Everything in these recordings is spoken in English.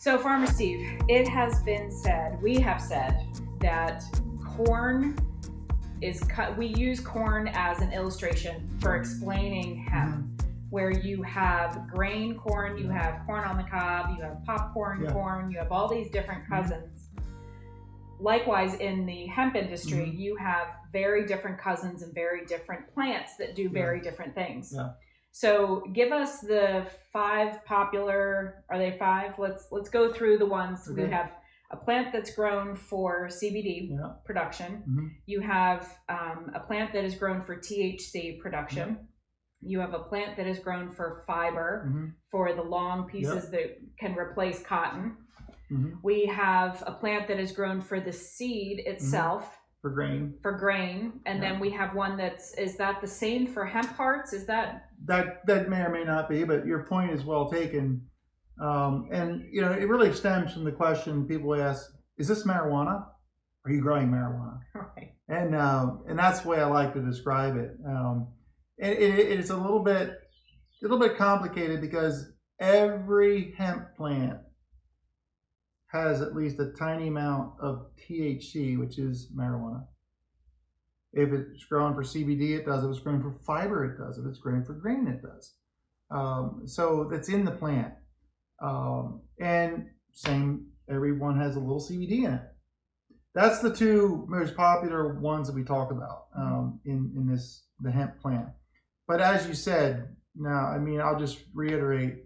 So Farmer Steve, it has been said, we have said that corn is we use corn as an illustration for explaining hemp, where you have grain corn, you have corn on the cob, you have popcorn corn, you have all these different cousins. Likewise, in the hemp industry, you have very different cousins and very different plants that do very different things. So give us the 5 popular, are they 5? Let's go through the ones. We have a plant that's grown for CBD production. You have a plant that is grown for THC production. You have a plant that is grown for fiber, for the long pieces that can replace cotton. We have a plant that is grown for the seed itself. For grain. And then we have one is that the same for hemp parts? Is that may or may not be, but your point is well taken. And you know, it really stems from the question people ask, is this marijuana? Are you growing marijuana? Right. And that's the way I like to describe it. It's a little bit complicated because every hemp plant has at least a tiny amount of THC, which is marijuana. If it's grown for CBD, it does. If it's grown for fiber, it does. If it's grown for grain, it does. So that's in the plant. And same, everyone has a little CBD in it. That's the 2 most popular ones that we talk about in the hemp plant. But as you said, now, I mean, I'll just reiterate,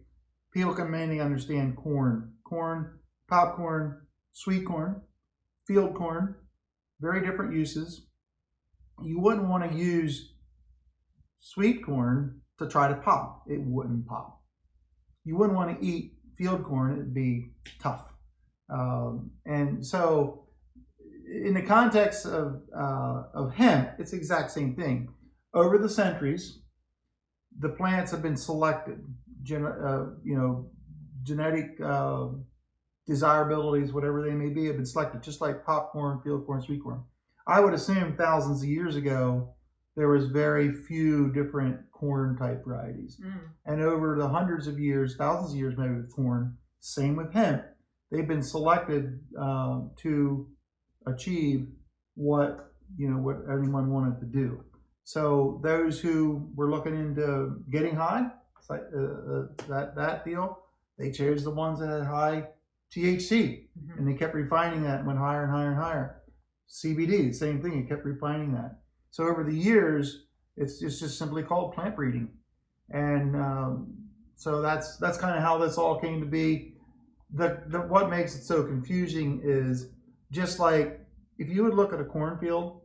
people can mainly understand corn, popcorn, sweet corn, field corn, very different uses. You wouldn't want to use sweet corn to try to pop. It wouldn't pop. You wouldn't want to eat field corn. It'd be tough. And so in the context of hemp, it's the exact same thing. Over the centuries, the plants have been selected, genetic desirabilities, whatever they may be, have been selected, just like popcorn, field corn, sweet corn. I would assume thousands of years ago, there was very few different corn type varieties. And over the hundreds of years, thousands of years maybe with corn, same with hemp, they've been selected to achieve what anyone wanted to do. So those who were looking into getting high, it's like that deal, they chose the ones that had high THC, and they kept refining that and went higher and higher and higher. CBD, same thing, it kept refining that. So over the years, it's just simply called plant breeding. And so that's kind of how this all came to be. What makes it so confusing is just like if you would look at a cornfield,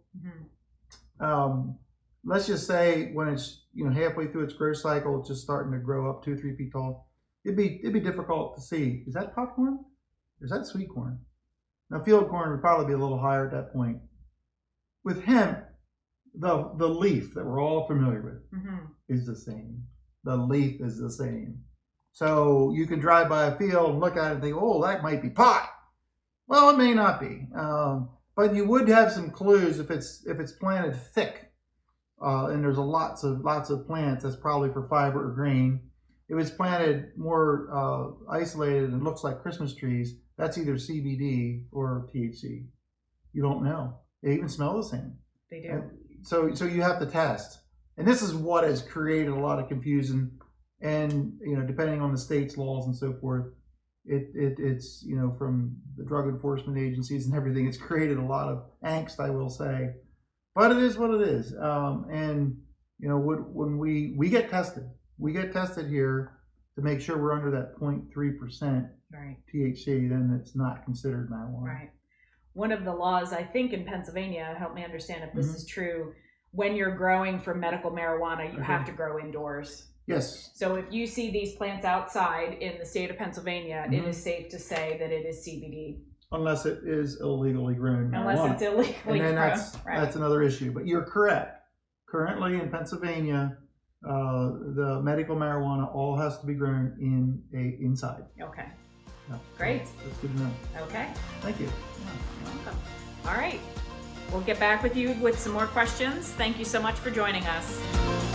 let's just say when it's halfway through its growth cycle, it's just starting to grow up 2 or 3 feet tall. It'd be difficult to see. Is that popcorn? Or is that sweet corn? Now field corn would probably be a little higher at that point. With hemp, the leaf that we're all familiar with is the same. The leaf is the same. So you can drive by a field and look at it and think, oh, that might be pot. Well, it may not be. But you would have some clues if it's planted thick. And there's lots of plants, that's probably for fiber or grain. If it's planted more isolated and looks like Christmas trees, that's either CBD or THC. You don't know. They even smell the same. They do. And so you have to test. And this is what has created a lot of confusion. And depending on the state's laws and so forth, it's from the drug enforcement agencies and everything, it's created a lot of angst, I will say. But it is what it is. And when we get tested here to make sure we're under that 0.3% THC, then it's not considered marijuana. Right. One of the laws, I think in Pennsylvania, help me understand if this is true, when you're growing for medical marijuana, you have to grow indoors. Yes. So if you see these plants outside in the state of Pennsylvania, it is safe to say that it is CBD. Unless it is illegally grown marijuana. Unless it's illegally grown. And then that's another issue. But you're correct. Currently in Pennsylvania, the medical marijuana all has to be grown inside. Okay. Yeah. Great. That's good to know. Okay. Thank you. You're welcome. All right. We'll get back with you with some more questions. Thank you so much for joining us.